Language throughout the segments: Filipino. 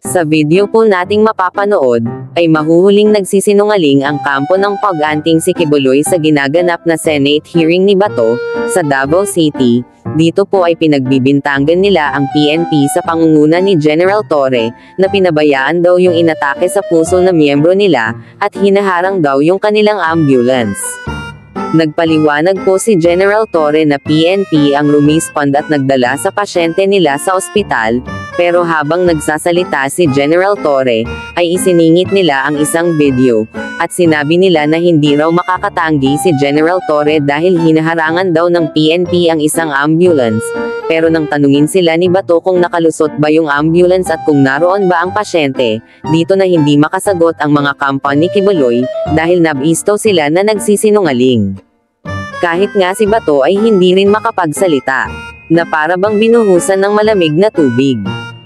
Sa video po nating mapapanood, ay mahuhuling nagsisinungaling ang kampo ng pag-anting si Kibuloy sa ginaganap na Senate hearing ni Bato, sa Davao City. Dito po ay pinagbibintangan nila ang PNP sa pangunguna ni General Torre, na pinabayaan daw yung inatake sa puso na miyembro nila, at hinaharang daw yung kanilang ambulance. Nagpaliwanag po si General Torre na PNP ang rumispond at nagdala sa pasyente nila sa ospital, pero habang nagsasalita si General Torre, ay isiningit nila ang isang video, at sinabi nila na hindi raw makakatanggi si General Torre dahil hinaharangan daw ng PNP ang isang ambulance, pero nang tanungin sila ni Bato kung nakalusot ba yung ambulance at kung naroon ba ang pasyente, dito na hindi makasagot ang mga kampo ni Kibuloy, dahil nabisto sila na nagsisinungaling. Kahit nga si Bato ay hindi rin makapagsalita, na para bang binuhusan ng malamig na tubig.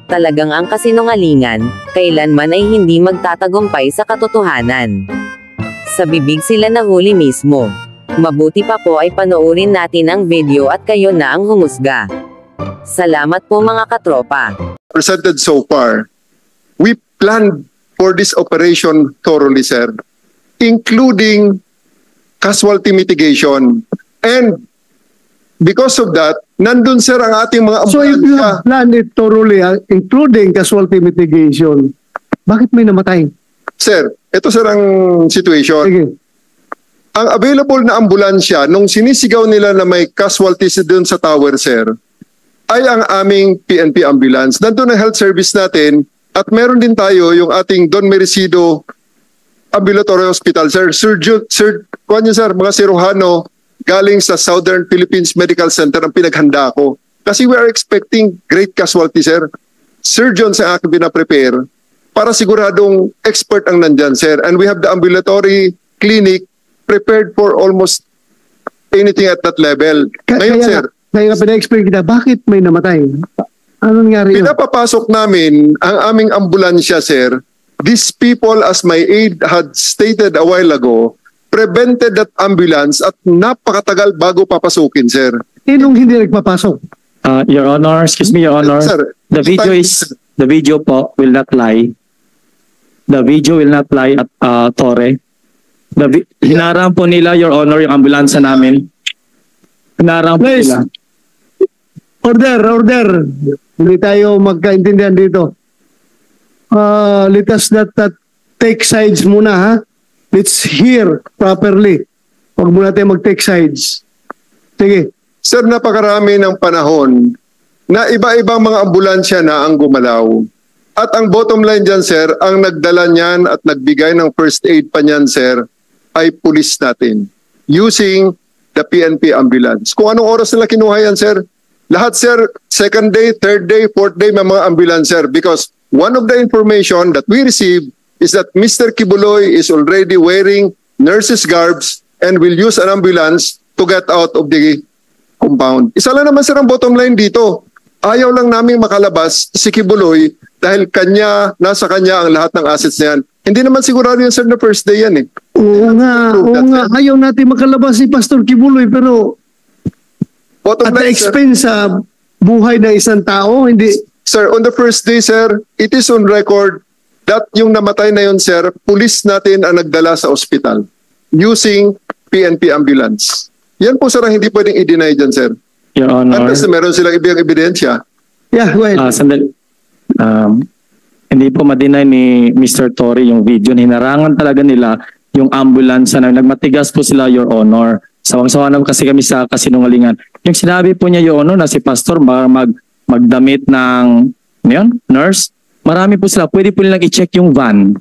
Talagang ang kasinungalingan, kailanman ay hindi magtatagumpay sa katotohanan. Sa bibig sila nahuli mismo. Mabuti pa po ay panoorin natin ang video at kayo na ang humusga. Salamat po mga katropa. Presented so far, we planned for this operation thoroughly, sir, including casualty mitigation. And because of that, nandun, sir, ang ating mga So if you ambulansya. have planned it thoroughly, including casualty mitigation, bakit may namatay? Sir, ito, sir, ang situation. Sige. Ang available na ambulansya, nung sinisigaw nila na may casualties doon sa tower, sir, ay ang aming PNP ambulance. Nandun ang health service natin, at meron din tayo yung ating Don Merecido Ambulatory Hospital, sir. Mga siruhano galing sa Southern Philippines Medical Center ang pinaghanda ko. Kasi we are expecting great casualty, sir. Surgeons ang aking pinaprepare para siguradong expert ang nandyan, sir. And we have the ambulatory clinic prepared for almost anything at that level. Ngayon, sir, Kaya pina-explain kita, bakit may namatay? Ano nangyari yun? pinapapasok namin ang aming ambulansya, sir. These people, as my aide had stated a while ago, prevented that ambulance at napakatagal bago papasukin, sir. Nung hindi nagpapasok? Your Honor, excuse me, Your Honor. Sir, The video po will not lie. The video will not lie at Torre. Hinarang po nila, Your Honor, yung ambulansya namin. Hinarang po Please. nila. Order. Hindi tayo magkaintindihan dito. Let us not take sides muna, ha? Let's hear properly. Huwag muna tayo mag-take sides. Sige. Sir, napakarami ng panahon na iba-ibang mga ambulansya na ang gumalaw. At ang bottom line dyan, sir, ang nagdala niyan at nagbigay ng first aid pa niyan, sir, ay pulis natin. Using the PNP ambulance. Kung anong oras nila kinuha yan, sir, lahat, sir, second day, third day, fourth day, may mga ambulance, sir. Because one of the information that we received is that Mr. Kibuloy is already wearing nurse's garbs and will use an ambulance to get out of the compound. Isa lang naman, sir, ang bottom line dito. Ayaw lang naming makalabas si Kibuloy dahil nasa kanya ang lahat ng assets na yan. Hindi naman sigurado yan, sir, na first day yan, eh. Oo nga. Ayaw natin makalabas si Pastor Kibuloy, pero Bottom at the line, sir, expense sa buhay ng isang tao, hindi. sir, on the first day, sir, it is on record that yung namatay na yun, sir, pulis natin ang nagdala sa ospital using PNP ambulance. Yan po, sir, ang hindi pwedeng i-deny dyan, sir. Your Honor. Unless meron silang ibang ebidensya. Yeah, go ahead. Sandali. Hindi po ma-deny ni Mr. Torre yung video. Hinarangan talaga nila yung ambulance na nagmatigas po sila, Your Honor. Sawang-sawa na kasi kami sa kasinungalingan. Yung sinabi po niya, Your Honor, na si Pastor magdamit ng nurse, marami po sila. Pwede po nilang i-check yung van.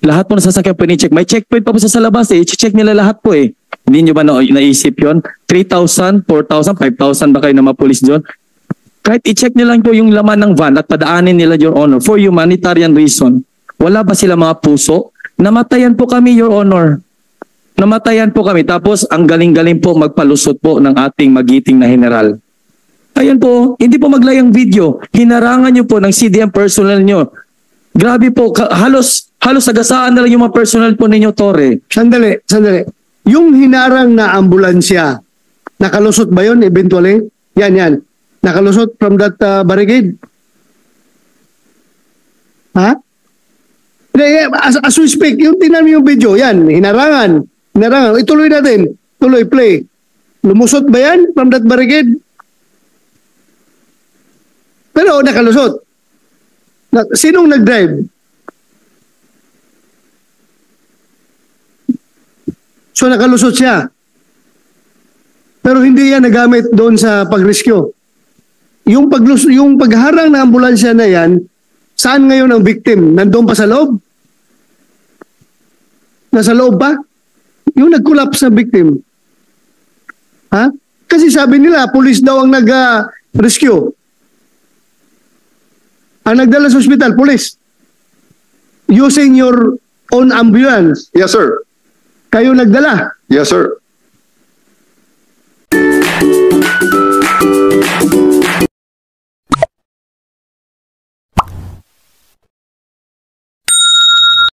Lahat po na sasakyan pwede i-check. May checkpoint pa po sa labas eh. I-check nila lahat po eh. Hindi nyo ba naisip yun? 3,000, 4,000, 5,000 ba kayo na mapulis doon? Kahit i-check nila lang po yung laman ng van at padaanin nila, Your Honor, for humanitarian reason. Wala ba sila mga puso? Namatayan po kami, Your Honor. Namatayan po kami. Tapos ang galing-galing po magpalusot po ng ating magiting na general. Ayan po, hindi po maglayang video. Hinarangan nyo po ng CDM personnel nyo. Grabe po, halos agasaan na lang yung mga personnel po ninyo, Torre. Sandali. Yung hinarang na ambulansya, nakalusot ba yun eventually? Yan. Nakalusot from that barricade? Ha? As we speak, yung tingnan mo yung video, yan, hinarangan. Ituloy natin. Tuloy, play. Lumusot ba yan from that barricade? Pero nakalusot. Sinong nag-drive? So nakalusot siya. Pero hindi yan nagamit doon sa pag-rescue. Yung pagharang ng ambulansya na yan, saan ngayon ang victim? Nandoon pa sa loob? Nasa loob pa? Yung nag-collapse na victim. Ha? Kasi sabi nila, police daw ang nag-rescue. Ang nagdala sa ospital, police. Using your own ambulance. Yes, sir. Kayo nagdala. Yes, sir.